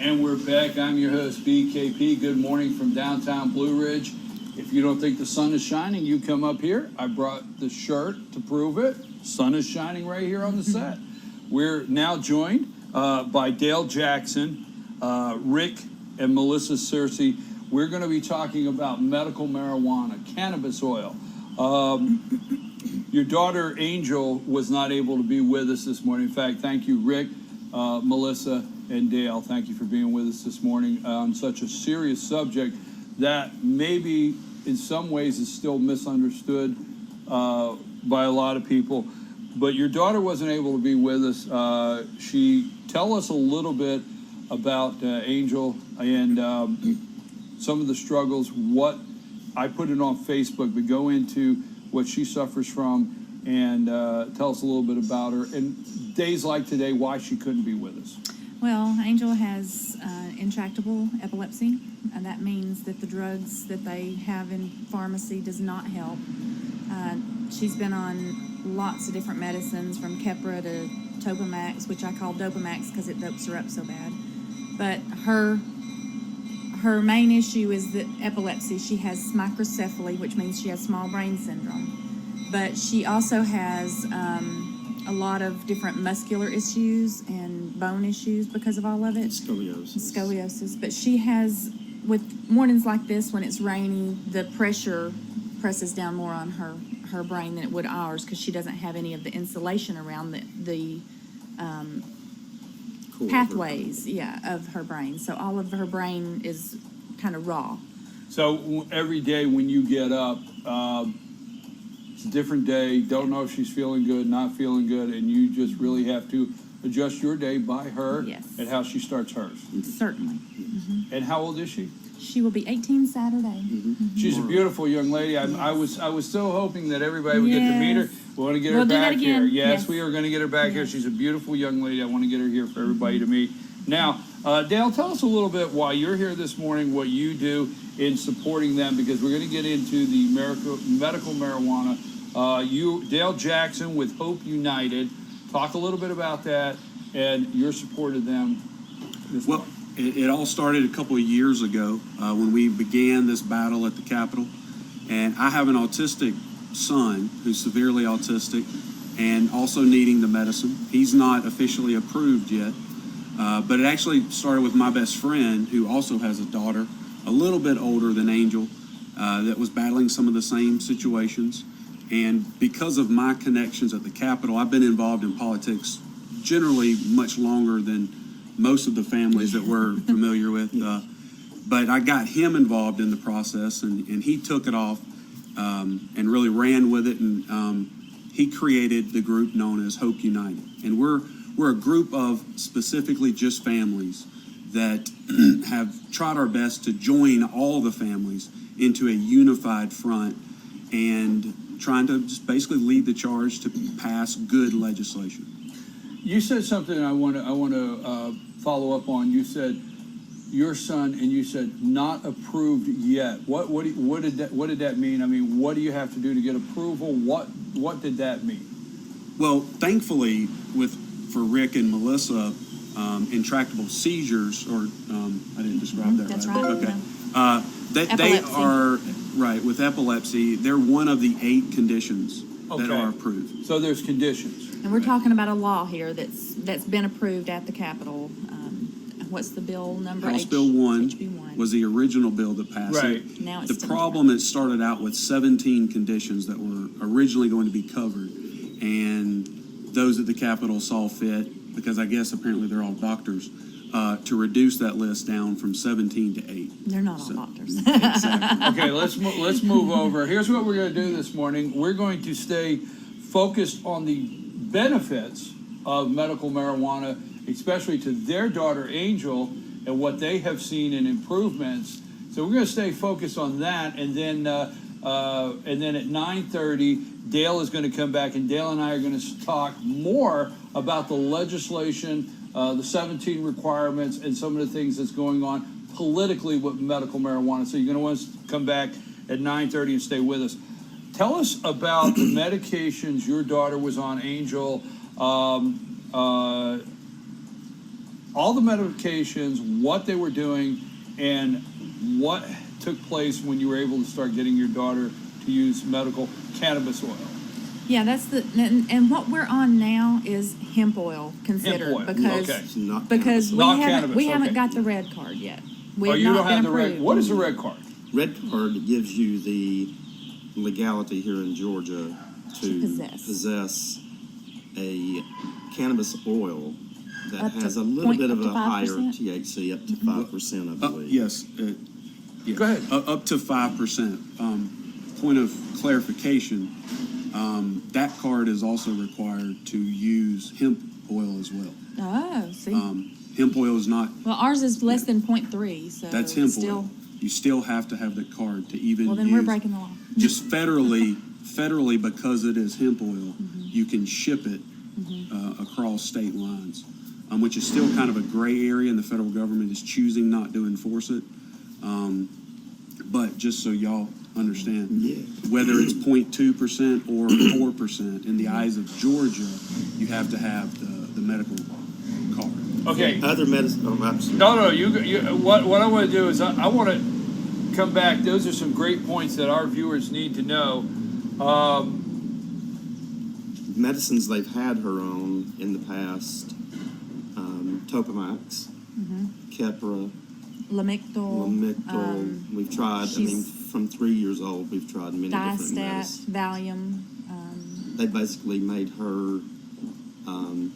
And we're back. I'm your host, BKP. Good morning from downtown Blue Ridge. If you don't think the sun is shining, you come up here. I brought the shirt to prove it. Sun is shining right here on the set. We're now joined by Dale Jackson, Rick and Melisa Searcy. We're going to be talking about medical marijuana, cannabis oil. Your daughter, Angel, was not able to be with us this morning. In fact, thank you, Rick, Melisa, and Dale. Thank you for being with us this morning on such a serious subject that maybe in some ways is still misunderstood by a lot of people. But your daughter wasn't able to be with us. Tell us a little bit about Angel and some of the struggles. What I put it on Facebook, but go into what she suffers from and tell us a little bit about her. And days like today, why she couldn't be with us. Well, Angel has intractable epilepsy, and that means that the drugs that they have in pharmacy does not help. She's been on lots of different medicines, from Keppra to Topamax, which I call Dopamax because it dopes her up so bad. But her main issue is that epilepsy. She has microcephaly, which means she has small brain syndrome. But she also has a lot of different muscular issues and bone issues because of all of it. Scoliosis. But she has, with mornings like this when it's rainy, the pressure presses down more on her brain than it would ours because she doesn't have any of the insulation around the pathways, of her brain. So all of her brain is kind of raw. So every day when you get up, it's a different day, don't know if she's feeling good, not feeling good, and you just really have to adjust your day by her and how she starts hers. Certainly. Mm-hmm. And how old is she? She will be 18 Saturday. Mm-hmm. She's a beautiful young lady. I was so hoping that everybody would get to meet her. We want to get her back here. Yes, we are going to get her back here. She's a beautiful young lady. I want to get her here for everybody to meet. Now, Dale, tell us a little bit why you're here this morning, what you do in supporting them, because we're going to get into the medical marijuana. Dale Jackson with Hope United. Talk a little bit about that and your support of them. Well, it all started a couple of years ago when we began this battle at the Capitol. And I have an autistic son who's severely autistic and also needing the medicine. He's not officially approved yet, but it actually started with my best friend who also has a daughter, a little bit older than Angel, that was battling some of the same situations. And because of my connections at the Capitol, I've been involved in politics generally much longer than most of the families that we're familiar with. But I got him involved in the process, and he took it off and really ran with it. And he created the group known as Hope United. And we're a group of specifically just families that have tried our best to join all the families into a unified front and trying to just basically lead the charge to pass good legislation. You said something I want to follow up on. You said your son, and you said not approved yet. What did that mean? I mean, what do you have to do to get approval? What did that mean? Well, thankfully, for Rick and Melisa, intractable seizures, or I didn't describe that That's right. right. Okay. They are right with epilepsy. They're one of the 8 conditions that are approved. So there's conditions. And we're talking about a law here that's been approved at the Capitol. What's the bill number? House Bill 1 HB1. was the original bill that passed Right. it. Now it's The problem, it started out with 17 conditions that were originally going to be covered. And those at the Capitol saw fit, because I guess apparently they're all doctors, to reduce that list down from 17 to 8. They're not all doctors. Exactly. Okay, let's move over. Here's what we're going to do this morning. We're going to stay focused on the benefits of medical marijuana, especially to their daughter Angel, and what they have seen in improvements. So we're going to stay focused on that, and then at 9:30, Dale is going to come back, and Dale and I are going to talk more about the legislation, the 17 requirements, and some of the things that's going on politically with medical marijuana. So you're going to want us to come back at 9:30 and stay with us. Tell us about the medications your daughter was on, Angel. all the medications, what they were doing, and what took place when you were able to start getting your daughter to use medical cannabis oil. Yeah, that's and what we're on now is hemp oil considered Hemp oil, because okay. It's not because cannabis. we Not haven't cannabis, okay. got the red card yet. We Oh, have you not don't have been the red. approved. What is the red card? Red card gives you the legality here in Georgia to possess a cannabis oil that Up to has a little bit up of to a higher 5%? THC, up to 5%, I believe. Yes. Yes. Go ahead. Up to 5%. Point of clarification, that card is also required to use hemp oil as well. Oh, see. Hemp oil is not, Well, ours is less than 0.3, so that's hemp still, oil. You still have to have the card to even well, then use. we're breaking the law. Just federally, because it is hemp oil, Mm-hmm. you can ship it across state lines, which is still kind of a gray area, and the federal government is choosing not to enforce it. But just so y'all understand, Yeah. whether it's 0.2% or 4%, in the eyes of Georgia, you have to have the medical card. Okay. Other medicine, absolutely. No. You. What I want to do is I want to come back. Those are some great points that our viewers need to know. Medicines they've had her on in the past, Topamax, Keppra, Lamictal. We've tried, from 3 years old, we've tried many different Diastat, medicines. Valium. They basically made her,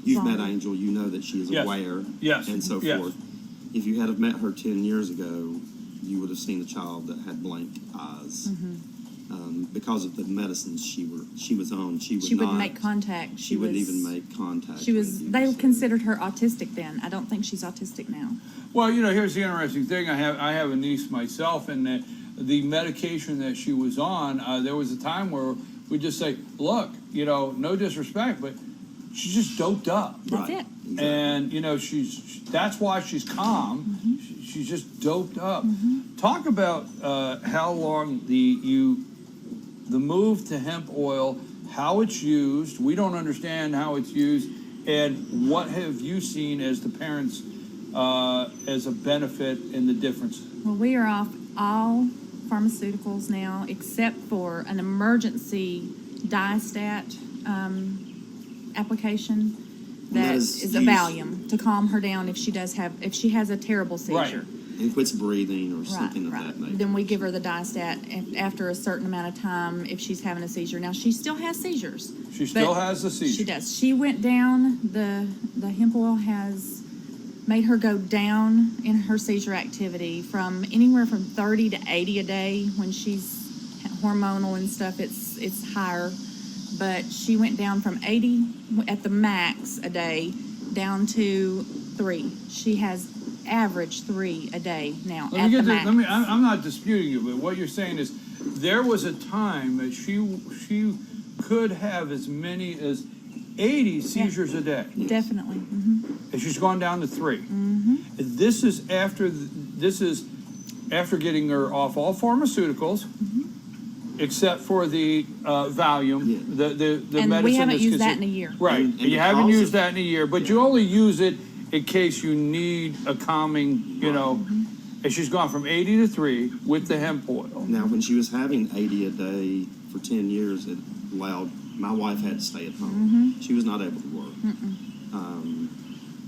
you've met Zombie. Angel, you know that she is Yes. aware. Yes. And so Yes. forth. If you had have met her 10 years ago, you would have seen a child that had blank eyes. Because of the medicines she was on, she Would make contact. She would even make contact. She was. with you, They so. considered her autistic then. I don't think she's autistic now. Well, here's the interesting thing. I have a niece myself, and the medication that she was on, there was a time where we just say, look, no disrespect, but she's just doped up. That's Right. it. Exactly. And that's why she's calm. She's just doped up. Talk about how long the move to hemp oil, how it's used. We don't understand how it's used, and what have you seen as the parents as a benefit in the difference? Well, we are off all pharmaceuticals now except for an emergency Diastat application And that that is is a used- Valium to calm her down if she has a terrible seizure. Right. And quits breathing or Right, something of right. that nature. Then we give her the Diastat after a certain amount of time if she's having a seizure. Now, she still has seizures. She still but has the seizure. She does. She went down, the hemp oil has made her go down in her seizure activity from anywhere from 30 to 80 a day. When she's hormonal and stuff, it's higher. But she went down from 80 at the max a day down to 3. She has average 3 a day now Let at me the get this. max. I'm not disputing you, but what you're saying is there was a time that she could have as many as 80 seizures a day, Definitely. and she's gone down to 3. This is after getting her off all pharmaceuticals, except for the Valium, Yeah. the And medicine. we haven't that's used that considered- in a year. Right, And and you the haven't cause used of- that in a year, but you only use it in case you need a calming, and she's gone from 80 to 3 with the hemp oil. Now, when she was having 80 a day for 10 years, it allowed, my wife had to stay at home. She was not able to work.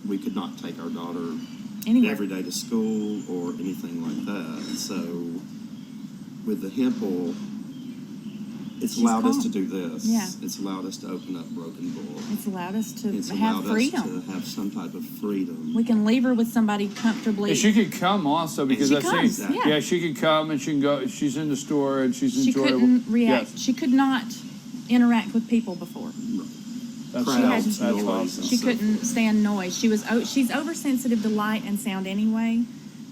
We could not take our daughter Anywhere. every day to school or anything like that. So with the hemp oil, it's She's allowed us calm. to do this. Yeah. It's allowed us to open up Broken Bull. It's allowed us to It's have allowed freedom. us to have some type of freedom. We can leave her with somebody comfortably. And she could come also because She I've comes, seen. yeah. she could come and she can go. She's in the store and she's She enjoyable. couldn't react. Yes, She could not interact with people before. that's, Crowds, that's noise, awesome. She So- couldn't stand noise. She's oversensitive to light and sound anyway,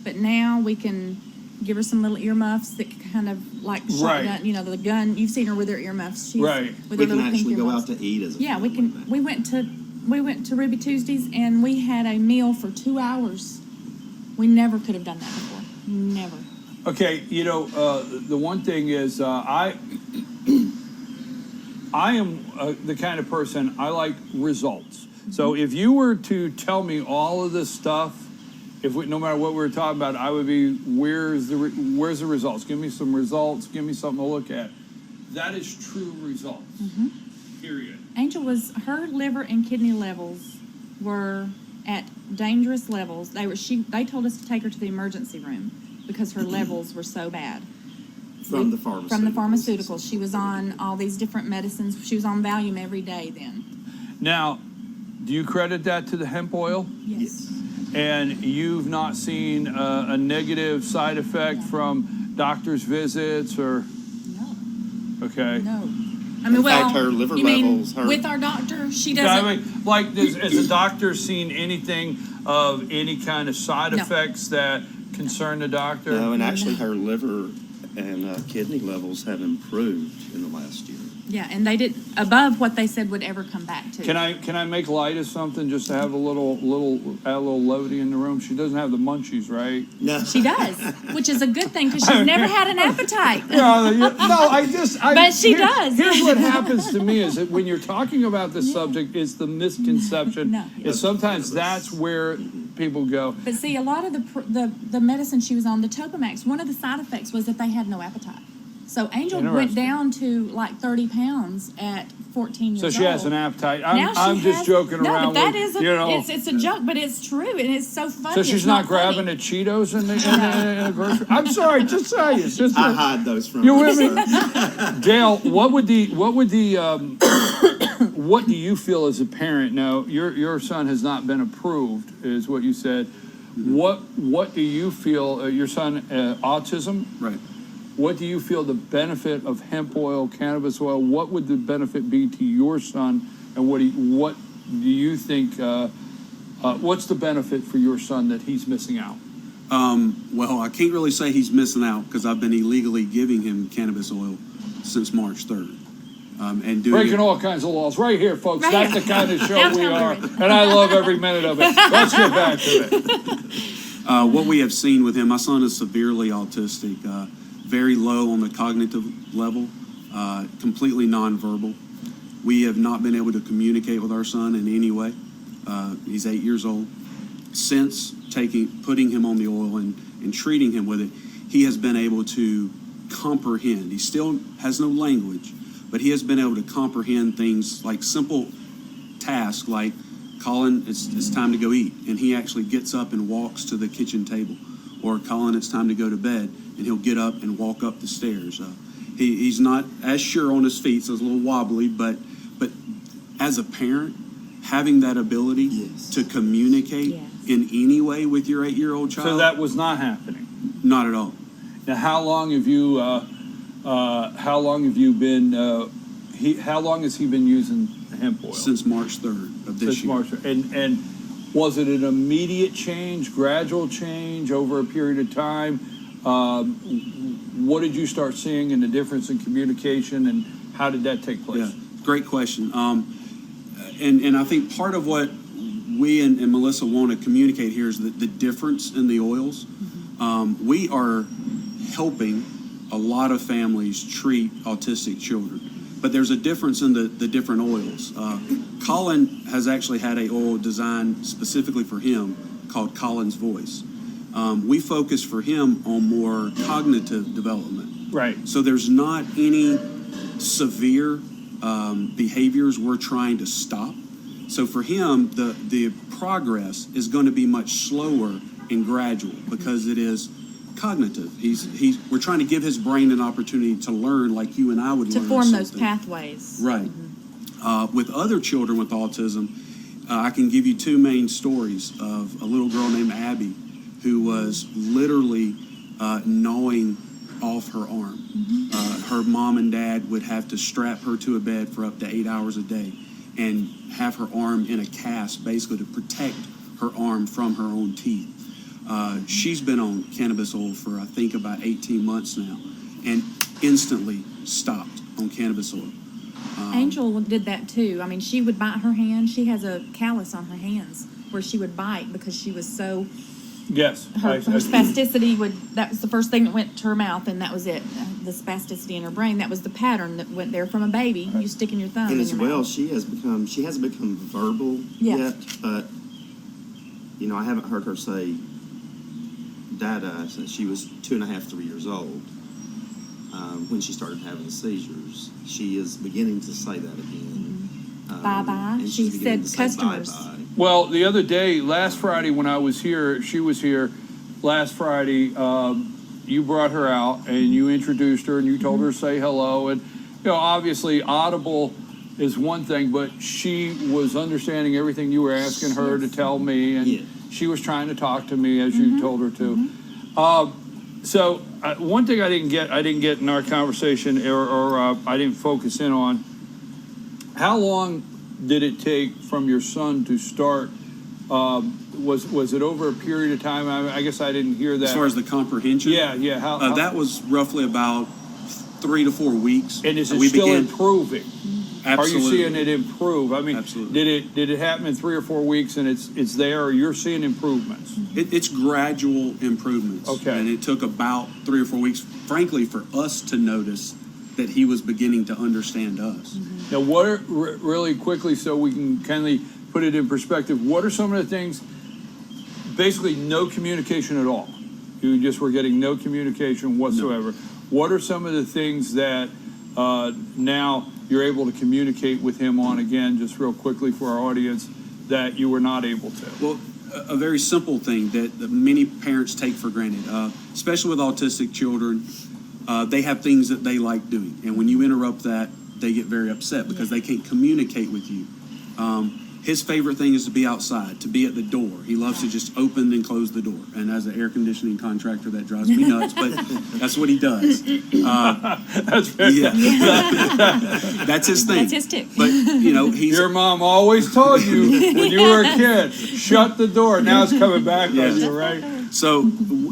but now we can give her some little earmuffs that kind of like Right. shotgun, the gun. You've seen her with her earmuffs. She's Right. With We her can little pink actually go earmuffs. out to eat as a Yeah, we family can. now. We went to Ruby Tuesdays and we had a meal for 2 hours. We never could have done that before. Never. Okay, the one thing is I am the kind of person I like results. So if you were to tell me all of this stuff, no matter what we were talking about, I would be, where's the results? Give me some results. Give me something to look at. That is true results. Period. Angel her liver and kidney levels were at dangerous levels. They told us to take her to the emergency room because her levels were so bad. From the pharmaceuticals. From the pharmaceuticals. She was on all these different medicines. She was on Valium every day then. Now, do you credit that to the hemp oil? Yes. And you've not seen a negative side effect from doctor's visits or? No. Okay. No. In fact, her liver levels, with our doctor, she Yeah, doesn't. I mean, like, has the doctor seen anything of any kind of side No. effects that concern the doctor? No, and actually her liver and kidney levels have improved in the last year. Yeah, and they did above what they said would ever come back to. Can I make light of something just to have a little levity in the room? She doesn't have the munchies, right? No. She does, which is a good thing because she's never had an appetite. But she does. Here's what happens to me is that when you're talking about this subject, it's the misconception. No. Is sometimes that's where people go. But see, a lot of the medicine she was on, the Topamax, one of the side effects was that they had no appetite. So Angel went Interesting. down to like 30 pounds at 14 years old. So she has an appetite. Now I'm she just has- joking no, around but that with, is it's a joke, but it's true, and it's so funny. So she's It's not funny. grabbing the Cheetos in the grocery. I'm sorry, just saying. Just I hide those from you her, with me, so. Dale? What do you feel as a parent? Now, your son has not been approved, is what you said. What do you feel? Your son autism, Right. What do you feel the benefit of hemp oil, cannabis oil? What would the benefit be to your son? And what do you think? What's the benefit for your son that he's missing out? Well, I can't really say he's missing out because I've been illegally giving him cannabis oil since March 3rd. And doing Breaking it, all kinds of laws. Right here, folks. Right That's here. the kind of show we Downtown are. Liberty. And I love every minute of it. Let's get back to it. what we have seen with him, my son is severely autistic, very low on the cognitive level, completely nonverbal. We have not been able to communicate with our son in any way. He's 8 years old. Since putting him on the oil and treating him with it, he has been able to comprehend. He still has no language, but he has been able to comprehend things like simple tasks like, Colin, it's time to go eat. And he actually gets up and walks to the kitchen table. Or, Colin, it's time to go to bed. And he'll get up and walk up the stairs. He's not as sure on his feet, so it's a little wobbly, but as a parent, having that ability Yes. to communicate Yes. in any way with your 8-year-old child, So that was not happening. not at all. Now, how long have you been? How long has he been using hemp oil? Since March 3rd of this Since year. March. And was it an immediate change, gradual change over a period of time? What did you start seeing in the difference in communication, and how did that take place? Yeah, great question. And I think part of what we and Melissa want to communicate here is the difference in the oils. We are helping a lot of families treat autistic children, but there's a difference in the different oils. Colin has actually had an oil designed specifically for him called Colin's Voice. We focus for him on more cognitive development. Right. So there's not any severe behaviors we're trying to stop. So for him, the progress is going to be much slower and gradual because it is cognitive. We're trying to give his brain an opportunity to learn like you and I would To learn form those something. pathways. Right. With other children with autism, I can give you two main stories of a little girl named Abby who was literally gnawing off her arm. Her mom and dad would have to strap her to a bed for up to 8 hours a day and have her arm in a cast basically to protect her arm from her own teeth. She's been on cannabis oil for I think about 18 months now and instantly stopped on cannabis oil. Angel did that too. I mean, she would bite her hand. She has a callus on her hands where she would bite because she was so Yes. her spasticity that was the first thing that went to her mouth, and that was it. The spasticity in her brain, that was the pattern that went there from a baby. You sticking your thumb And in as your well, mouth. she hasn't become verbal Yeah. yet, but, you know, I haven't heard her say Dada since she was 2.5, 3 years old. When she started having seizures, she is beginning to say that again. Bye-bye. And She she's beginning said to say customers. bye-bye. Well, the other day, last Friday when I was here, she was here. Last Friday, you brought her out and you introduced her and you told her to say hello. And, you know, obviously audible is one thing, but she was understanding everything you were asking her to tell me. And Yeah. she was trying to talk to me as you told her to. So one thing I didn't get in our conversation or I didn't focus in on, how long did it take from your son to start? Was it over a period of time? I guess I didn't hear that. As far as the comprehension? Yeah. How That was roughly about 3 to 4 weeks. and is it We still began- improving? Absolutely. Are you seeing it improve? I mean, Absolutely. did it happen in 3 or 4 weeks and it's there, or you're seeing improvements? It's gradual improvements. Okay. And it took about 3 or 4 weeks, frankly, for us to notice that he was beginning to understand us. Now, what are really quickly, so we can kind of put it in perspective, what are some of the things? Basically, no communication at all. You just were getting no communication whatsoever. What are some of the things that now you're able to communicate with him on, again, just real quickly for our audience, that you were not able to? Well, a very simple thing that many parents take for granted, especially with autistic children, they have things that they like doing. And when you interrupt that, they get very upset because they can't communicate with you. His favorite thing is to be outside, to be at the door. He loves to just open and close the door. And as an air conditioning contractor, that drives me nuts, but that's what he does. That's very, Yeah. That's his thing. That's his tick. But, you know, he's... Your mom always told you when you were a kid, shut the door. Now it's coming back on you, right? So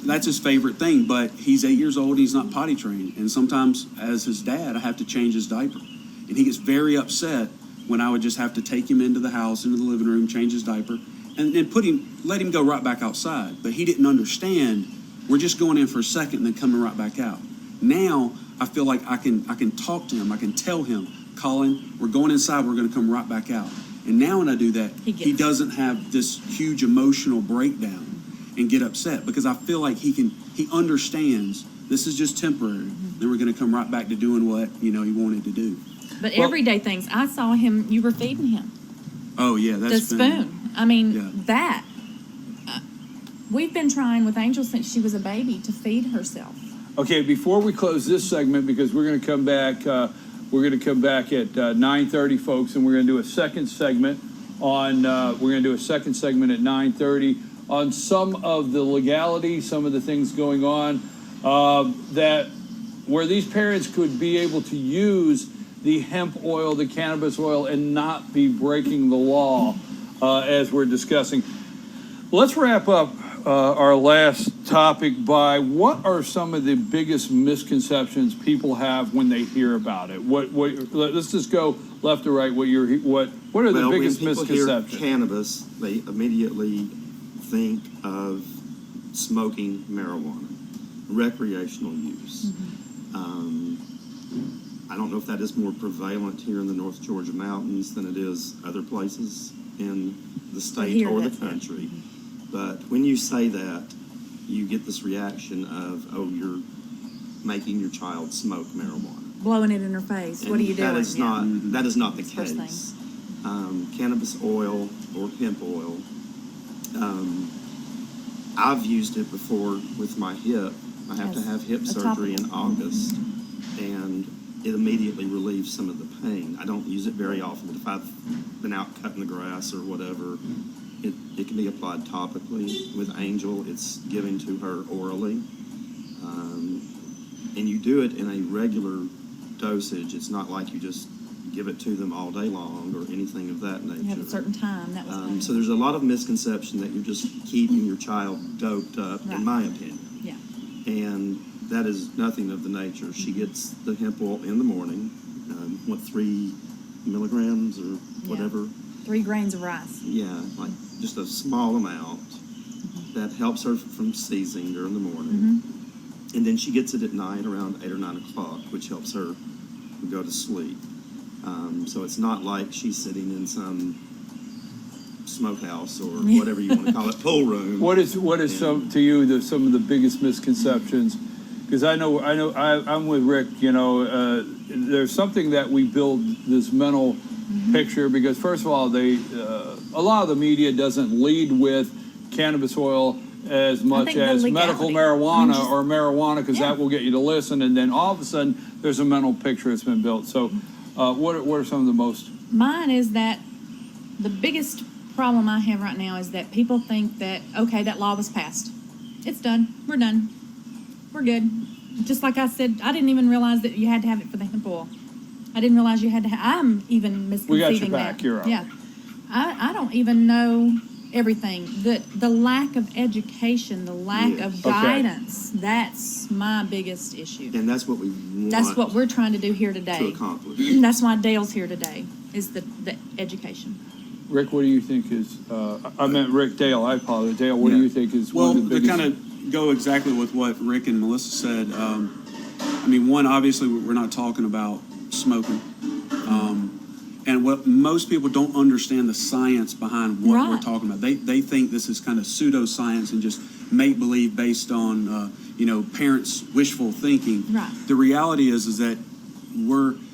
that's his favorite thing, but he's 8 years old and he's not potty trained. And sometimes, as his dad, I have to change his diaper. And he gets very upset when I would just have to take him into the house, into the living room, change his diaper, and then let him go right back outside. But he didn't understand, we're just going in for a second and then coming right back out. Now, I feel like I can talk to him, I can tell him, Colin, we're going inside, we're going to come right back out. And now when I do that, he doesn't have this huge emotional breakdown and get upset, because I feel like he understands this is just temporary. Then we're going to come right back to doing what, he wanted to do. But everyday things, I saw him, you were feeding him. Oh, yeah, The that's been... spoon. I mean, Yeah. We've been trying with Angel since she was a baby to feed herself. Okay, before we close this segment, because we're going to come back at 9:30, folks, and we're going to do a second segment at 9:30 on some of the legality, some of the things going on that where these parents could be able to use the hemp oil, the cannabis oil, and not be breaking the law as we're discussing. Let's wrap up our last topic by what are some of the biggest misconceptions people have when they hear about it? Let's just go left to right. What are the biggest when people misconceptions? hear cannabis, they immediately think of smoking marijuana, recreational use. I don't know if that is more prevalent here in the North Georgia mountains than it is other places in the state or the country. But when you say that, you get this reaction of, oh, you're making your child smoke marijuana. Blowing it in her face. And what are you doing? that is not the First case. Cannabis oil or hemp oil, I've used it before with my hip. I have to have hip surgery in August, and it immediately relieves some of the pain. I don't use it very often, but if I've been out cutting the grass or whatever, it can be applied topically. With Angel, it's given to her orally. And you do it in a regular dosage. It's not like you just give it to them all day long or anything of that nature. You have a certain time. That was So there's a lot of misconception that you're just keeping your child doped up, in my opinion. Yeah. And that is nothing of the nature. She gets the hemp oil in the morning, 3 milligrams or whatever. 3 grains of rice. Yeah, like just a small amount. that helps her from seizing during the morning. And then she gets it at night around 8 or 9 o'clock, which helps her go to sleep. So it's not like she's sitting in some smokehouse or whatever you want to call it, pool room. What is some to you some of the biggest misconceptions? Because I'm with Rick. There's something that we build this mental picture, because first of all, a lot of the media doesn't lead with cannabis oil as much as medical marijuana or marijuana, because that will get you to listen, and then all of a sudden there's a mental picture that's been built. So what are some of the most? Mine is that the biggest problem I have right now is that people think that, okay, that law was passed. It's done. We're done. We're good. Just like I said, I didn't even realize that you had to have it for the hemp oil. I didn't realize you had to I'm even misconceiving We got your back. that. You're up. Yeah. I don't even know everything. The lack of education, the lack of guidance, that's my biggest issue. And that's what we want. That's what we're trying to do here today. To accomplish. That's why Dale's here today, is the education. Rick, what do you think is? I meant Rick. Dale, I apologize. Dale, what do you think is Well, one of the biggest? to kind of go exactly with what Rick and Melissa said, I mean, one, obviously, we're not talking about smoking. And what most people don't understand the science behind what we're talking about. They think this is kind of pseudoscience and just make-believe based on, parents' wishful thinking. Right. The reality is that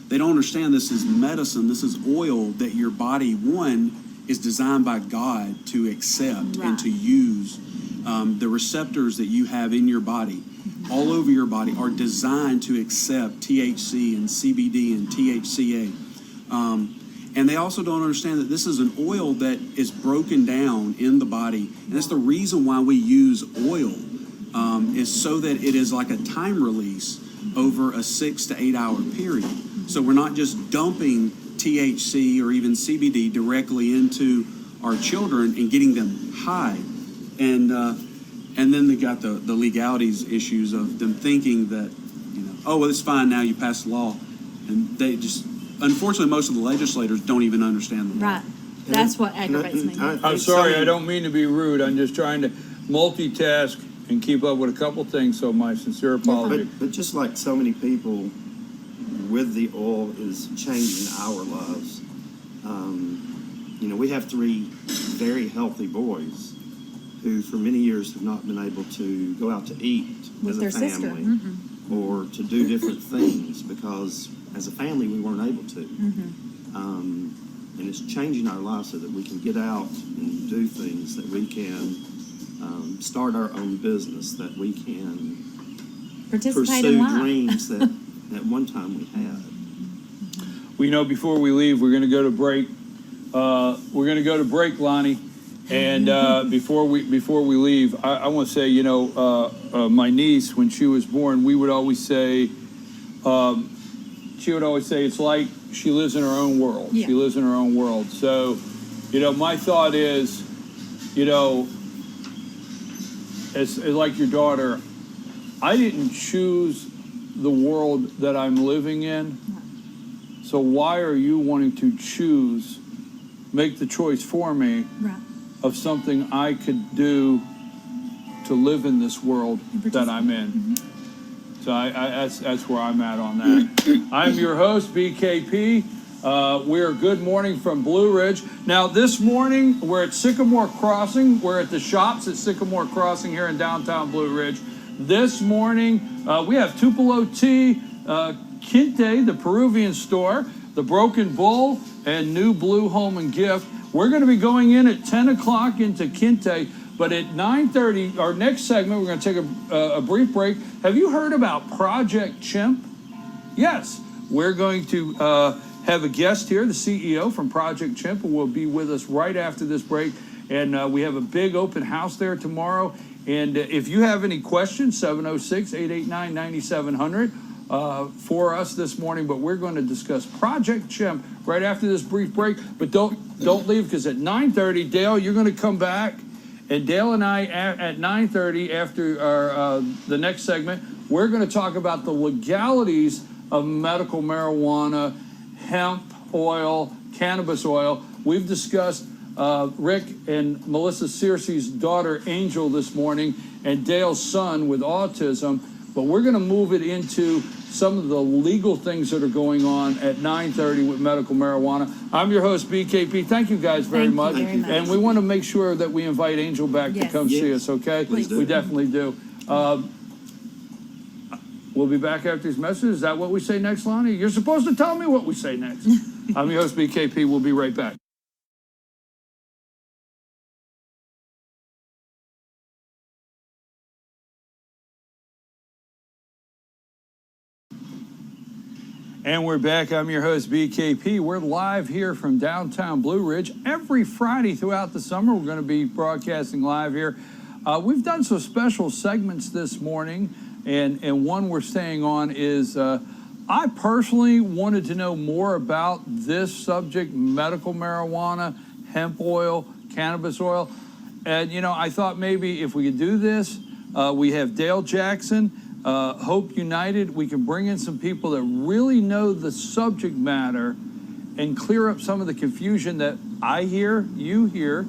they don't understand this is medicine. This is oil that your body, one, is designed by God to accept and to use. The receptors that you have in your body, all over your body, are designed to accept THC and CBD and THCA. And they also don't understand that this is an oil that is broken down in the body. And that's the reason why we use oil, is so that it is like a time release over a 6 to 8 hour period. So we're not just dumping THC or even CBD directly into our children and getting them high. And then they got the legalities issues of them thinking that, oh, well, it's fine now, you passed the law. And they just, unfortunately, most of the legislators don't even understand the law. Right. That's what aggravates me. I'm sorry, I don't mean to be rude. I'm just trying to multitask and keep up with a couple things, so my sincere apology. But just like so many people with the oil is changing our lives. We have 3 very healthy boys who for many years have not been able to go out to eat with as a family or to do different things because as a family we weren't able to. And it's changing our lives so that we can get out and do things, that we can start our own business, that we can pursue dreams that at one time we had. Before we leave, we're going to go to break. Lonnie. And before we leave, I want to say, my niece, when she was born, we would always say, it's like she lives in her own world. Yeah. She lives in her own world. So, my thought is, as like your daughter, I didn't choose the world that I'm living in. So why are you wanting to make the choice for me of something I could do to live in this world that I'm in? So that's where I'm at on that. I'm your host, BKP. We're Good Morning from Blue Ridge. Now, this morning, we're at Sycamore Crossing. We're at the shops at Sycamore Crossing here in downtown Blue Ridge. This morning, we have Tupelo Tea, Quinte, the Peruvian store, the Broken Bull, and New Blue Home and Gift. We're going to be going in at 10 o'clock into Quinte, but at 9:30, our next segment, we're going to take a brief break. Have you heard about Project Chimp? Yes, we're going to have a guest here, the CEO from Project Chimp, who will be with us right after this break. And we have a big open house there tomorrow. And if you have any questions, 706-889-9700 for us this morning. But we're going to discuss Project Chimp right after this brief break. But don't leave, because at 9:30, Dale, you're going to come back. And Dale and I, at 9:30, after the next segment, we're going to talk about the legalities of medical marijuana, hemp oil, cannabis oil. We've discussed Rick and Melisa Searcy's daughter, Angel, this morning, and Dale's son with autism. But we're going to move it into some of the legal things that are going on at 9:30 with medical marijuana. I'm your host, BKP. Thank you guys very much. Thank you very much. And we want to make sure that we invite Angel back to Yes. come see us, okay? Please do. We definitely do. We'll be back after these messages. Is that what we say next, Lonnie? You're supposed to tell me what we say next. I'm your host, BKP. We'll be right back. And we're back. I'm your host, BKP. We're live here from downtown Blue Ridge. Every Friday throughout the summer, we're going to be broadcasting live here. We've done some special segments this morning, and one we're staying on is I personally wanted to know more about this subject, medical marijuana, hemp oil, cannabis oil. And, you know, I thought maybe if we could do this, we have Dale Jackson, Hope United. We can bring in some people that really know the subject matter and clear up some of the confusion that I hear, you hear.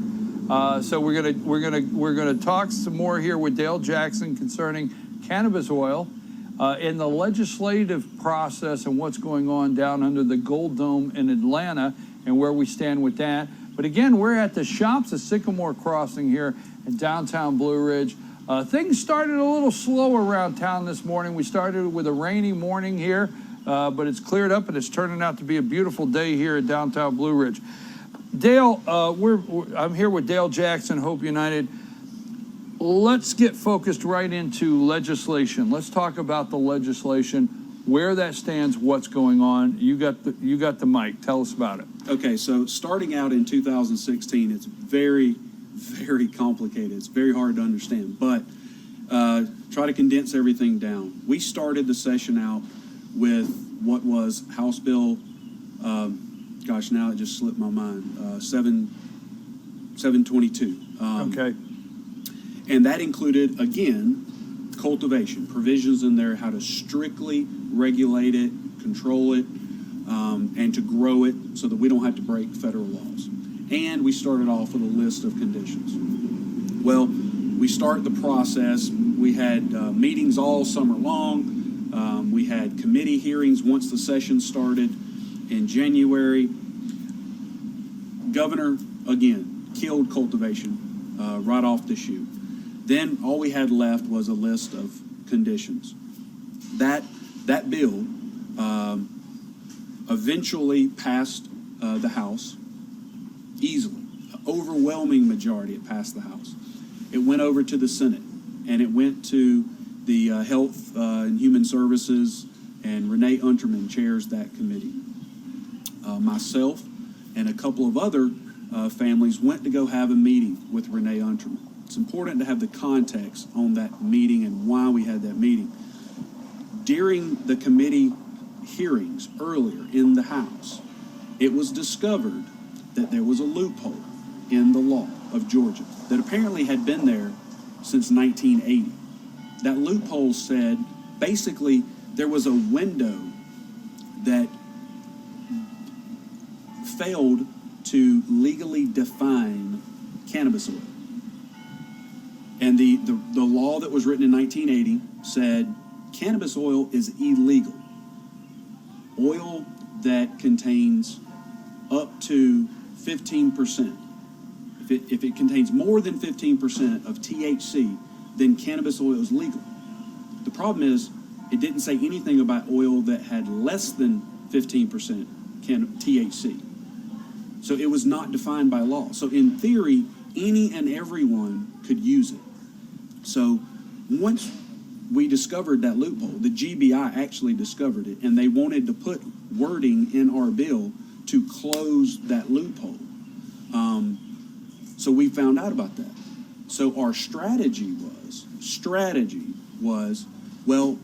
So we're gonna talk some more here with Dale Jackson concerning cannabis oil in the legislative process and what's going on down under the Gold Dome in Atlanta and where we stand with that. But again, we're at the shops at Sycamore Crossing here in downtown Blue Ridge. Things started a little slow around town this morning. We started with a rainy morning here, but it's cleared up and it's turning out to be a beautiful day here at downtown Blue Ridge. Dale, I'm here with Dale Jackson, Hope United. Let's get focused right into legislation. Let's talk about the legislation, where that stands, what's going on. You got the mic. Tell us about it. Okay, so starting out in 2016, it's very, very complicated. It's very hard to understand, but try to condense everything down. We started the session out with what was House Bill, now it just slipped my mind, 722. Okay. And that included, again, cultivation, provisions in there, how to strictly regulate it, control it, and to grow it so that we don't have to break federal laws. And we started off with a list of conditions. Well, we start the process. We had meetings all summer long. We had committee hearings once the session started in January. Governor, again, killed cultivation right off the chute. Then all we had left was a list of conditions. That bill eventually passed the House easily. Overwhelming majority, it passed the House. It went over to the Senate, and it went to the Health and Human Services, and Renee Unterman chairs that committee. Myself and a couple of other families went to go have a meeting with Renee Unterman. It's important to have the context on that meeting and why we had that meeting. During the committee hearings earlier in the House, it was discovered that there was a loophole in the law of Georgia that apparently had been there since 1980. That loophole said, basically, there was a window that failed to legally define cannabis oil. And the law that was written in 1980 said cannabis oil is illegal. Oil that contains up to 15%. If it contains more than 15% of THC, then cannabis oil is legal. The problem is, it didn't say anything about oil that had less than 15% THC. So it was not defined by law. So in theory, any and everyone could use it. So once we discovered that loophole, the GBI actually discovered it, and they wanted to put wording in our bill to close that loophole. So we found out about that. So our strategy was, well,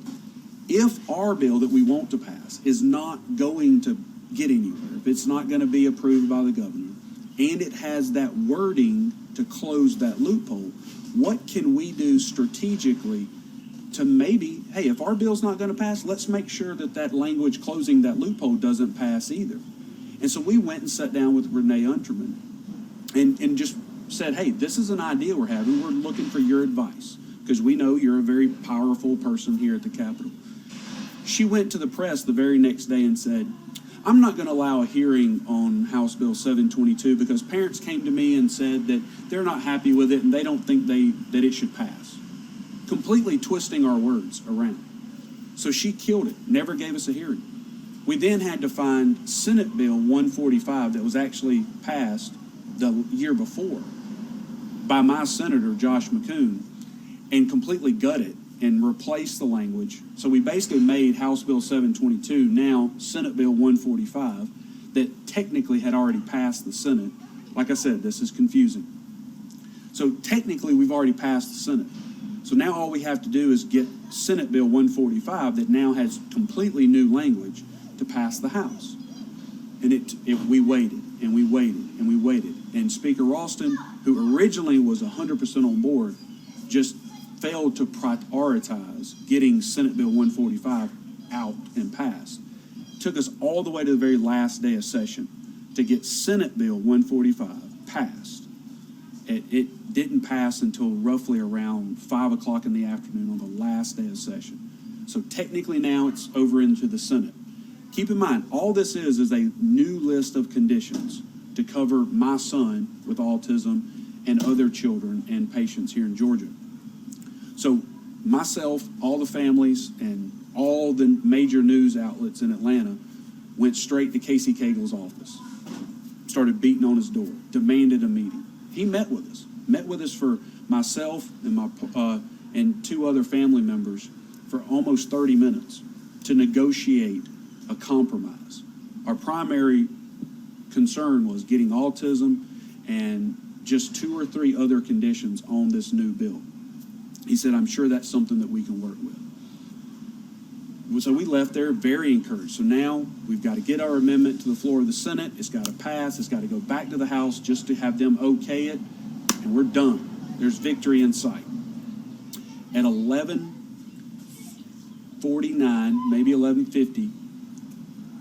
if our bill that we want to pass is not going to get anywhere, if it's not going to be approved by the governor, and it has that wording to close that loophole, what can we do strategically to maybe, hey, if our bill's not going to pass, let's make sure that that language closing that loophole doesn't pass either. And so we went and sat down with Renee Unterman, and just said, hey, this is an idea we're having. We're looking for your advice because we know you're a very powerful person here at the Capitol. She went to the press the very next day and said, I'm not going to allow a hearing on House Bill 722 because parents came to me and said that they're not happy with it and they don't think that it should pass. Completely twisting our words around. So she killed it, never gave us a hearing. We then had to find Senate Bill 145 that was actually passed the year before by my senator, Josh McCoon, and completely gut it and replace the language. So we basically made House Bill 722 now Senate Bill 145 that technically had already passed the Senate. Like I said, this is confusing. So technically we've already passed the Senate. So now all we have to do is get Senate Bill 145 that now has completely new language to pass the House. And we waited and we waited and we waited. And Speaker Ralston, who originally was 100% on board, just failed to prioritize getting Senate Bill 145 out and passed. Took us all the way to the very last day of session to get Senate Bill 145 passed. It didn't pass until roughly around 5 o'clock in the afternoon on the last day of session. So technically now it's over into the Senate. Keep in mind, all this is a new list of conditions to cover my son with autism and other children and patients here in Georgia. So myself, all the families, and all the major news outlets in Atlanta went straight to Casey Cagle's office, started beating on his door, demanded a meeting. He met with us for myself and and 2 other family members for almost 30 minutes to negotiate a compromise. Our primary concern was getting autism and just 2 or 3 other conditions on this new bill. He said, I'm sure that's something that we can work with. So we left there very encouraged. So now we've got to get our amendment to the floor of the Senate. It's got to pass. It's got to go back to the House just to have them okay it. And we're done. There's victory in sight. At 11:49, maybe 11:50,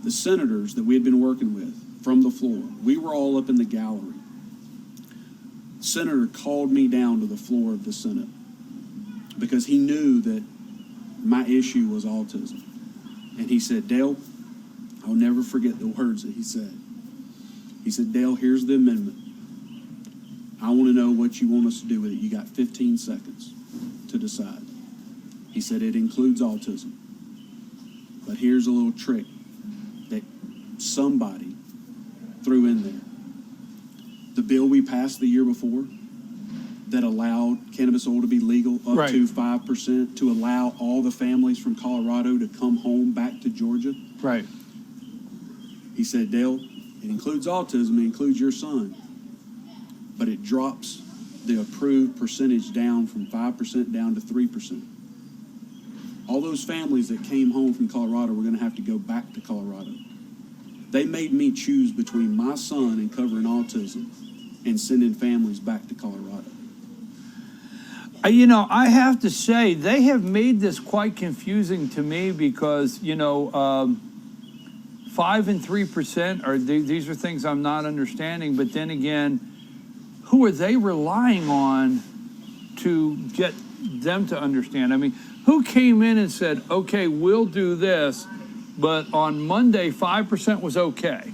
the senators that we had been working with from the floor, we were all up in the gallery. The senator called me down to the floor of the Senate because he knew that my issue was autism. And he said, Dale, I'll never forget the words that he said. He said, Dale, here's the amendment. I want to know what you want us to do with it. You got 15 seconds to decide. He said, it includes autism. But here's a little trick that somebody threw in there. The bill we passed the year before that allowed cannabis oil to be legal up to 5%, to allow all the families from Colorado to come home back to Georgia. Right. He said, Dale, it includes autism, it includes your son, but it drops the approved percentage down from 5% down to 3%. All those families that came home from Colorado were going to have to go back to Colorado. They made me choose between my son and covering autism and sending families back to Colorado. You know, I have to say, they have made this quite confusing to me because, 5 and 3% are these are things I'm not understanding. But then again, who are they relying on to get them to understand? I mean, who came in and said, okay, we'll do this, but on Monday, 5% was okay.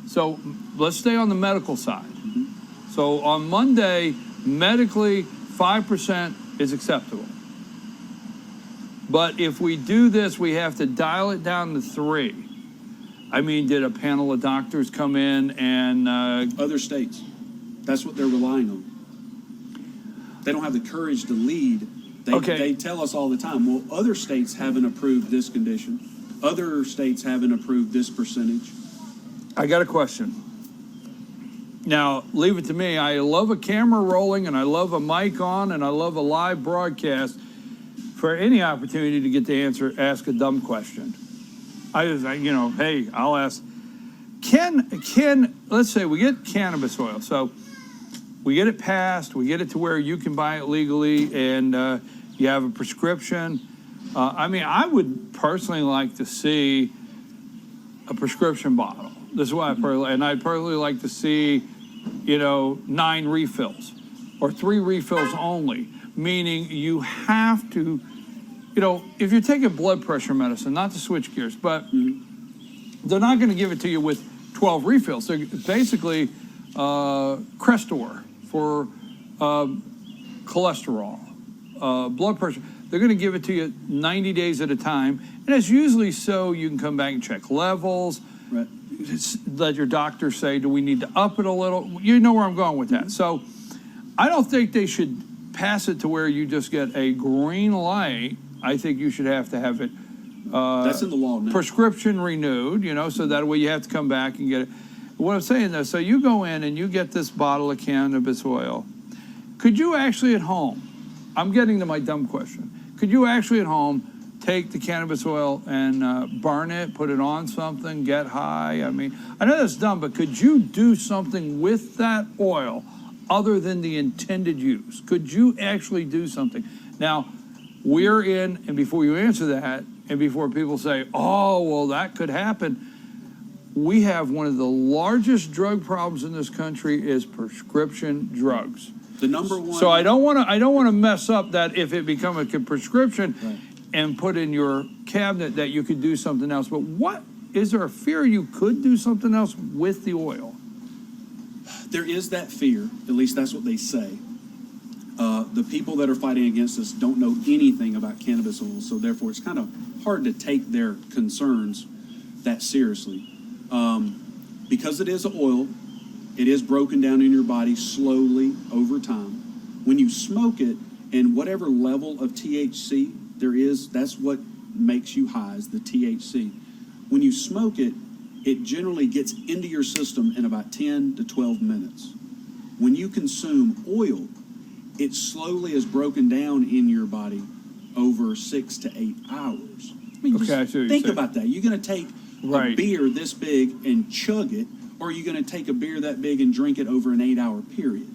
So let's stay on the medical side. Mm-hmm. So on Monday, medically, 5% is acceptable. But if we do this, we have to dial it down to 3. I mean, did a panel of doctors come in and... Other states. That's what they're relying on. They don't have the courage to lead. They tell us all the time, well, other states haven't approved this condition. Other states haven't approved this percentage. I got a question. Now, leave it to me. I love a camera rolling, and I love a mic on, and I love a live broadcast for any opportunity to get to ask a dumb question. Hey, I'll ask. Let's say we get cannabis oil. So we get it passed. We get it to where you can buy it legally, and you have a prescription. I would personally like to see a prescription bottle. This is what I'd personally like to see 9 refills or 3 refills only, meaning you have to, if you're taking blood pressure medicine, not to switch gears, but they're not going to give it to you with 12 refills. They're basically Crestor for cholesterol, blood pressure. They're going to give it to you 90 days at a time, and it's usually so you can come back and check levels. Right. Let your doctor say, do we need to up it a little? You know where I'm going with that. So I don't think they should pass it to where you just get a green light. I think you should have to have it That's in the law now. prescription renewed, so that way you have to come back and get it. What I'm saying though, so you go in and you get this bottle of cannabis oil. Could you actually at home, I'm getting to my dumb question, could you actually at home take the cannabis oil and burn it, put it on something, get high? I mean, I know that's dumb, but could you do something with that oil other than the intended use? Could you actually do something? Now, we're in, and before you answer that, and before people say, oh, well, that could happen, we have one of the largest drug problems in this country is prescription drugs. The number one. So I don't want to mess up that if it become a prescription Right. and put in your cabinet that you could do something else. But what is there a fear you could do something else with the oil? There is that fear, at least that's what they say. The people that are fighting against us don't know anything about cannabis oil, so therefore it's kind of hard to take their concerns that seriously. Because it is an oil, it is broken down in your body slowly over time. When you smoke it, and whatever level of THC there is, that's what makes you high, is the THC. When you smoke it, it generally gets into your system in about 10 to 12 minutes. When you consume oil, it slowly is broken down in your body over 6 to 8 hours. I mean, Okay, I see what you're think saying. about that. You're going to take a Right. beer this big and chug it, or are you going to take a beer that big and drink it over an 8-hour period?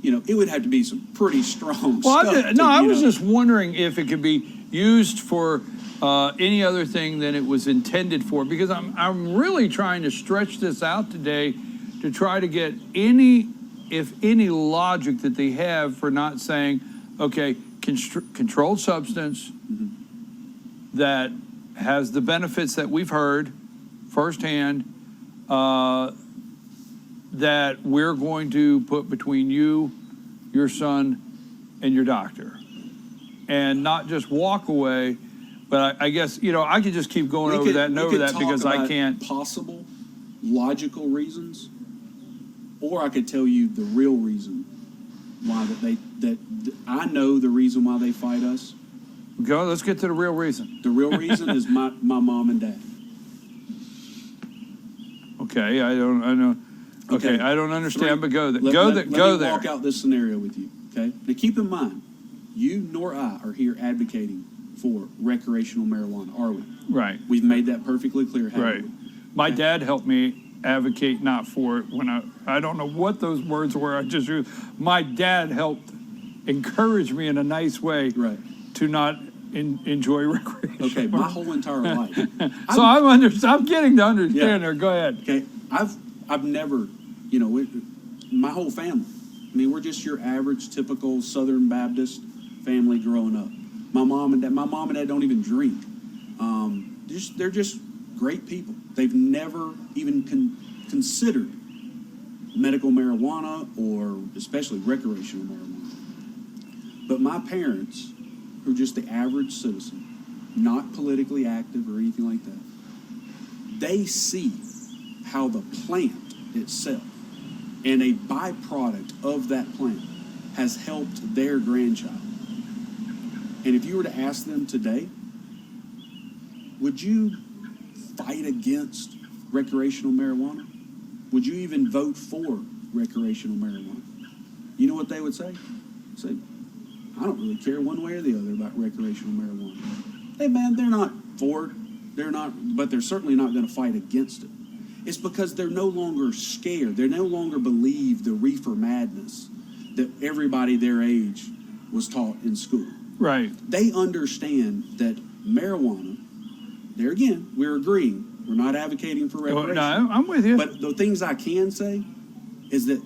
It would have to be some pretty strong stuff. I was just wondering if it could be used for any other thing than it was intended for, because I'm really trying to stretch this out today to try to get any logic that they have for not saying, okay, controlled substance that has the benefits that we've heard firsthand, that we're going to put between you, your son, and your doctor, and not just walk away. But I guess, I could just keep going over that and over that because I can't. Possible logical reasons, or I could tell you the real reason why that I know the reason why they fight us. Go, let's get to the real reason. The real reason is my mom and dad. Okay, I know. Okay, I don't understand, but go there. Go Let me there. walk out this scenario with you, okay? Now keep in mind, you nor I are here advocating for recreational marijuana, are we? Right. We've made that perfectly clear, haven't Right. we? My dad helped me advocate not for it when I don't know what those words were I just used. My dad helped encourage me in a nice way Right. to not enjoy recreation. Okay, my whole entire life. So I'm getting to understand Yeah. there. Go ahead. Okay, I've never, my whole family. I mean, we're just your average, typical Southern Baptist family growing up. My mom and dad don't even drink. They're just great people. They've never even considered medical marijuana or especially recreational marijuana. But my parents, who are just the average citizen, not politically active or anything like that, they see how the plant itself and a byproduct of that plant has helped their grandchild. And if you were to ask them today, would you fight against recreational marijuana? Would you even vote for recreational marijuana? You know what they would say? Say, I don't really care one way or the other about recreational marijuana. Hey man, they're not for it. But they're certainly not going to fight against it. It's because they're no longer scared. They no longer believe the reefer madness that everybody their age was taught in school. Right. They understand that marijuana, there again, we're agreeing. We're not advocating for recreation. No, I'm with you. But the things I can say is that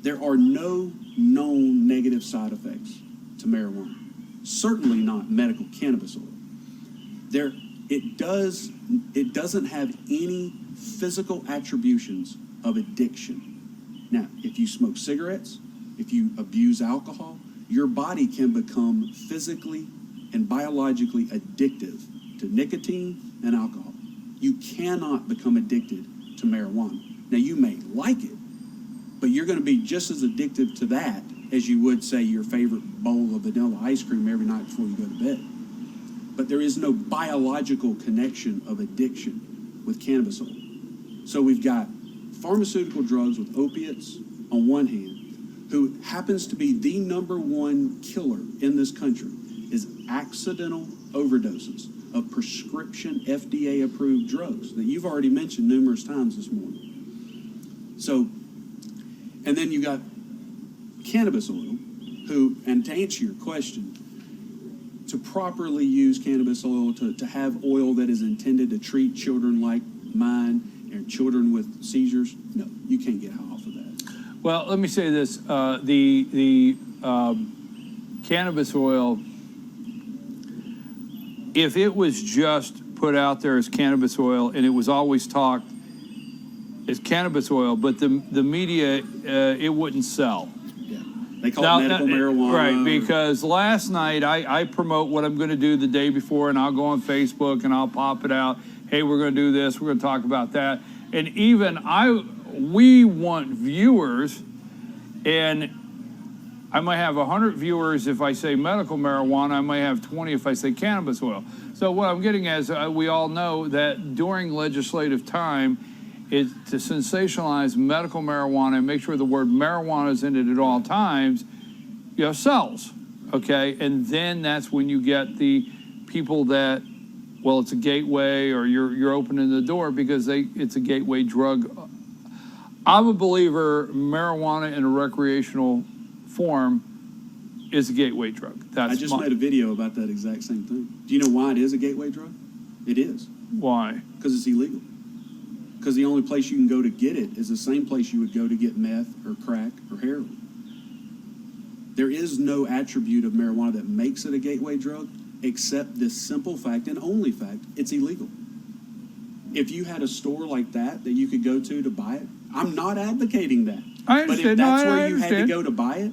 there are no known negative side effects to marijuana. Certainly not medical cannabis oil. It doesn't have any physical attributions of addiction. Now, if you smoke cigarettes, if you abuse alcohol, your body can become physically and biologically addictive to nicotine and alcohol. You cannot become addicted to marijuana. Now, you may like it, but you're going to be just as addictive to that as you would, say, your favorite bowl of vanilla ice cream every night before you go to bed. But there is no biological connection of addiction with cannabis oil. So we've got pharmaceutical drugs with opiates on one hand, who happens to be the #1 killer in this country, is accidental overdoses of prescription FDA-approved drugs that you've already mentioned numerous times this morning. So, and then you got cannabis oil, who, and to answer your question, to properly use cannabis oil, to have oil that is intended to treat children like mine and children with seizures, no, you can't get high off of that. Well, let me say this: the cannabis oil, if it was just put out there as cannabis oil and it was always talked as cannabis oil, but the media, it wouldn't sell. Yeah, they call it medical marijuana. Right, because last night I promote what I'm going to do the day before, and I'll go on Facebook and I'll pop it out. Hey, we're going to do this. We're going to talk about that. And even we want viewers, and I might have 100 viewers if I say medical marijuana. I might have 20 if I say cannabis oil. So what I'm getting at is we all know that during legislative time, it's to sensationalize medical marijuana and make sure the word marijuana is in it at all times, sells, okay? And then that's when you get the people that, well, it's a gateway, or you're opening the door because it's a gateway drug. I'm a believer marijuana in a recreational form is a gateway drug. I just made a video about that exact same thing. Do you know why it is a gateway drug? It is. Why? Because it's illegal. Because the only place you can go to get it is the same place you would go to get meth or crack or heroin. There is no attribute of marijuana that makes it a gateway drug, except this simple fact and only fact: it's illegal. If you had a store like that you could go to buy it, I'm not advocating that. I understand. But if that's where you understand. had to go to buy it,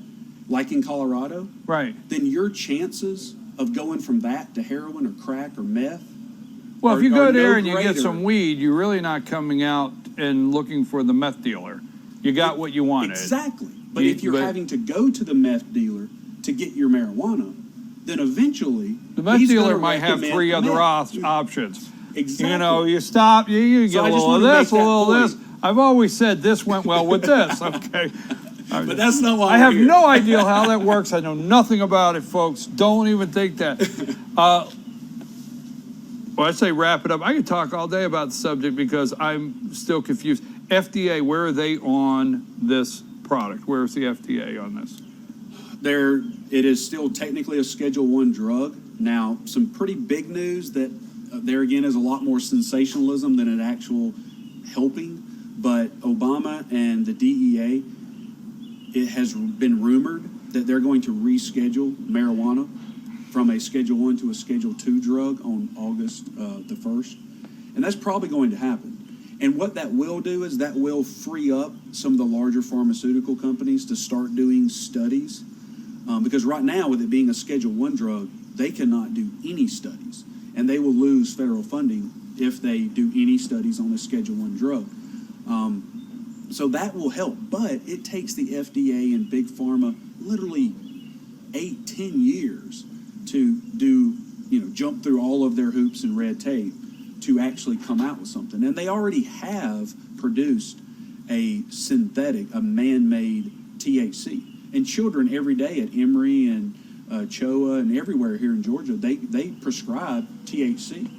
like in Colorado, right, then your chances of going from that to heroin or crack or meth, well, if you go there and you greater. get some weed, you're really not coming out and looking for the meth dealer. You got what you wanted. Exactly. But if you're having to go to the meth dealer to get your marijuana, then eventually the meth dealer might have 3 other options. Exactly. You stop, you get a little of this, a little of this. I've always said this went well with this. Okay. But that's not why I have no idea how that works. I know nothing about it, folks. Don't even think that. Well, I'd say wrap it up. I could talk all day about the subject because I'm still confused. FDA, where are they on this product? Where is the FDA on this? It is still technically a Schedule I drug. Now, some pretty big news that there again is a lot more sensationalism than an actual helping. But Obama and the DEA, it has been rumored that they're going to reschedule marijuana from a Schedule I to a Schedule II drug on August the 1st. And that's probably going to happen. And what that will do is that will free up some of the larger pharmaceutical companies to start doing studies. Because right now, with it being a Schedule I drug, they cannot do any studies. And they will lose federal funding if they do any studies on a Schedule I drug. So that will help. But it takes the FDA and Big Pharma literally 8-10 years to do, jump through all of their hoops and red tape to actually come out with something. And they already have produced a synthetic, a man-made THC. And children every day at Emory and CHOA and everywhere here in Georgia, they prescribe THC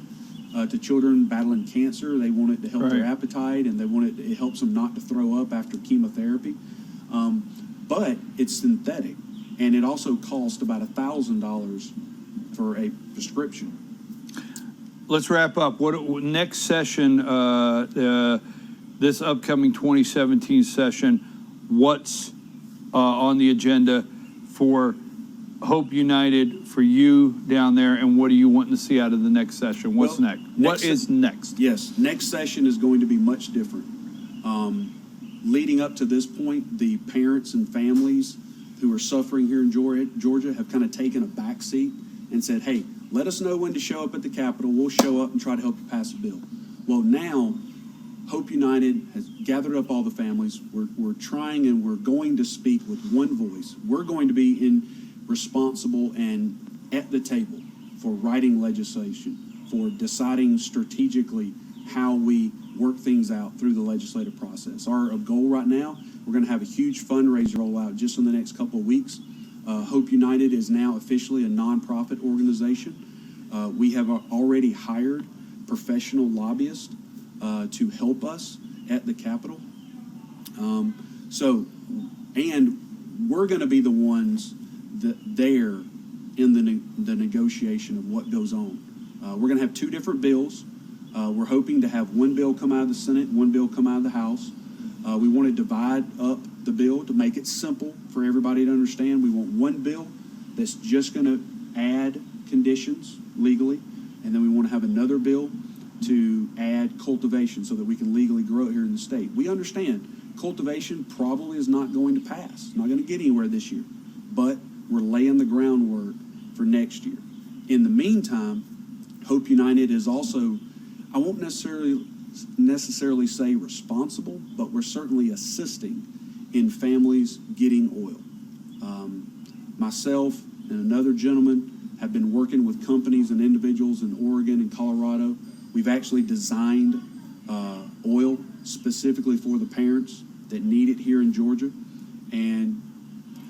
to children battling cancer. They want it to help their appetite, and it helps them not to throw up after chemotherapy. But it's synthetic, and it also costs about $1,000 for a prescription. Let's wrap up. What next session? This upcoming 2017 session. What's on the agenda for Hope United, for you down there, and what are you wanting to see out of the next session? What's Well, next? What is next? Yes, next session is going to be much different. Leading up to this point, the parents and families who are suffering here in Georgia have kind of taken a back seat and said, hey, let us know when to show up at the Capitol. We'll show up and try to help you pass a bill. Well, now, Hope United has gathered up all the families. We're trying, and we're going to speak with one voice. We're going to be responsible and at the table for writing legislation, for deciding strategically how we work things out through the legislative process. Our goal right now, we're going to have a huge fundraiser rollout just in the next couple of weeks. Hope United is now officially a nonprofit organization. We have already hired professional lobbyists to help us at the Capitol. And we're going to be the ones there in the negotiation of what goes on. We're going to have two different bills. We're hoping to have one bill come out of the Senate, one bill come out of the House. We want to divide up the bill to make it simple for everybody to understand. We want one bill that's just going to add conditions legally, and then we want to have another bill to add cultivation so that we can legally grow it here in the state. We understand cultivation probably is not going to pass, not going to get anywhere this year, but we're laying the groundwork for next year. In the meantime, Hope United is also, I won't necessarily say responsible, but we're certainly assisting in families getting oil. Myself and another gentleman have been working with companies and individuals in Oregon and Colorado. We've actually designed oil specifically for the parents that need it here in Georgia, and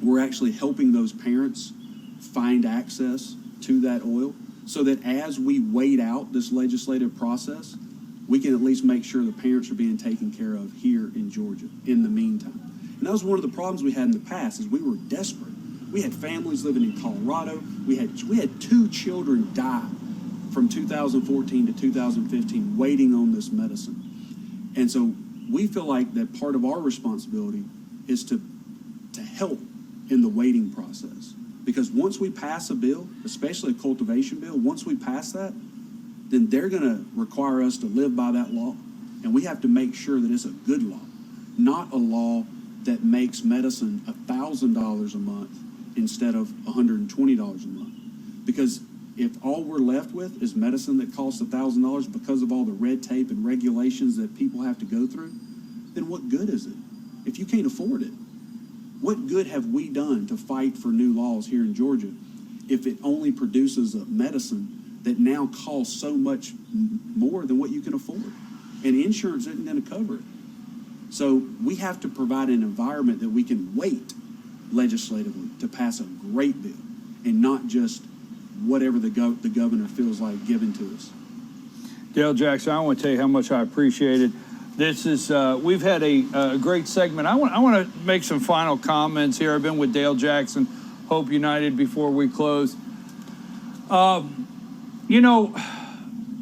we're actually helping those parents find access to that oil so that as we wait out this legislative process, we can at least make sure the parents are being taken care of here in Georgia in the meantime. And that was one of the problems we had in the past, is we were desperate. We had families living in Colorado. We had 2 children die from 2014 to 2015 waiting on this medicine. And so we feel like that part of our responsibility is to help in the waiting process. Because once we pass a bill, especially a cultivation bill, once we pass that, then they're going to require us to live by that law. And we have to make sure that it's a good law, not a law that makes medicine $1,000 a month instead of $120 a month. Because if all we're left with is medicine that costs $1,000 because of all the red tape and regulations that people have to go through, then what good is it if you can't afford it? What good have we done to fight for new laws here in Georgia if it only produces a medicine that now costs so much more than what you can afford? And insurance isn't going to cover it. So we have to provide an environment that we can wait legislatively to pass a great bill and not just whatever the governor feels like giving to us. Dale Jackson, I want to tell you how much I appreciate it. This is, we've had a great segment. I want to make some final comments here. I've been with Dale Jackson, Hope United, before we close.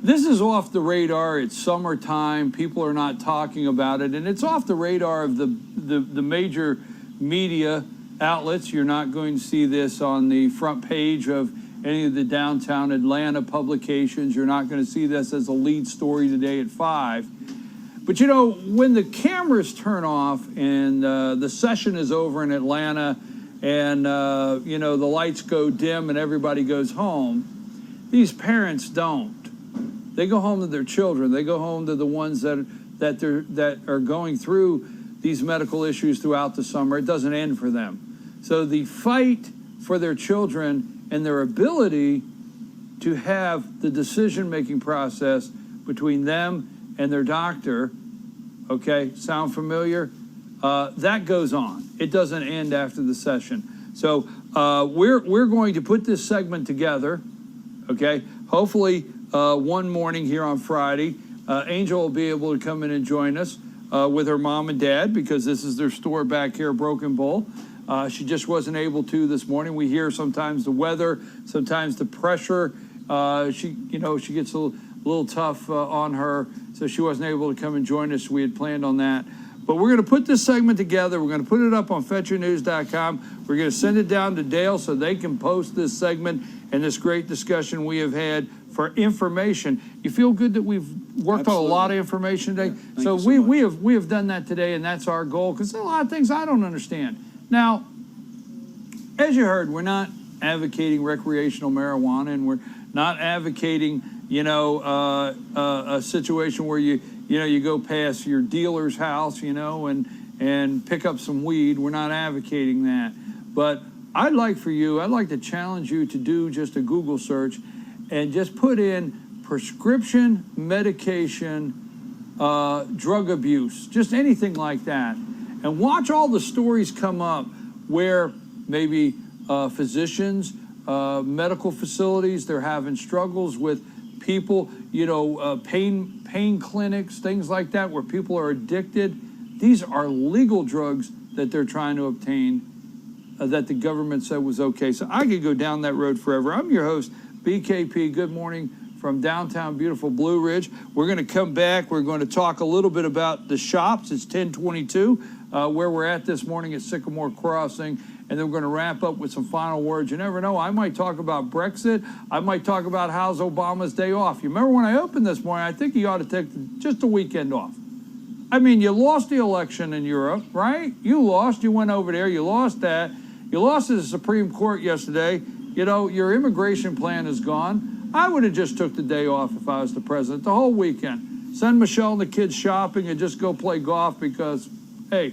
This is off the radar. It's summertime. People are not talking about it. And it's off the radar of the major media outlets. You're not going to see this on the front page of any of the downtown Atlanta publications. You're not going to see this as a lead story today at 5. But, when the cameras turn off and the session is over in Atlanta and, the lights go dim and everybody goes home, these parents don't. They go home to their children. They go home to the ones that are going through these medical issues throughout the summer. It doesn't end for them. So the fight for their children and their ability to have the decision-making process between them and their doctor, okay, sound familiar? That goes on. It doesn't end after the session. So we're going to put this segment together, okay? Hopefully one morning here on Friday, Angel will be able to come in and join us with her mom and dad, because this is their store back here, Broken Bull. She just wasn't able to this morning. We hear sometimes the weather, sometimes the pressure. She gets a little tough on her, so she wasn't able to come and join us. We had planned on that. But we're going to put this segment together. We're going to put it up on FetcherNews.com. We're going to send it down to Dale so they can post this segment and this great discussion we have had for information. You feel good that we've worked on a lot of information today? Yeah, So thank you so we have done that today, and that's our goal, because there are a lot of things I don't understand. Now, as you heard, we're not advocating recreational marijuana, and we're not advocating, a situation where you go past your dealer's house, and pick up some weed. We're not advocating that. But I'd like to challenge you to do just a Google search and just put in prescription medication, drug abuse, just anything like that. And watch all the stories come up where maybe physicians, medical facilities, they're having struggles with people, pain clinics, things like that, where people are addicted. These are legal drugs that they're trying to obtain that the government said was okay. So I could go down that road forever. I'm your host, BKP. Good morning from downtown beautiful Blue Ridge. We're going to come back. We're going to talk a little bit about the shops. It's 1022, where we're at this morning at Sycamore Crossing. And then we're going to wrap up with some final words. You never know. I might talk about Brexit. I might talk about how's Obama's day off. You remember when I opened this morning, I think he ought to take just a weekend off. I mean, you lost the election in Europe, right? You lost. You went over there. You lost that. You lost to the Supreme Court yesterday. Your immigration plan is gone. I would have just took the day off if I was the president, the whole weekend. Send Michelle and the kids shopping and just go play golf because, hey,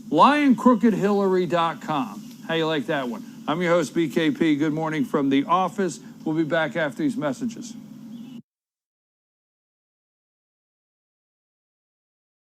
LionCrookedHillary.com. How you like that one? I'm your host, BKP. Good morning from the office. We'll be back after these messages.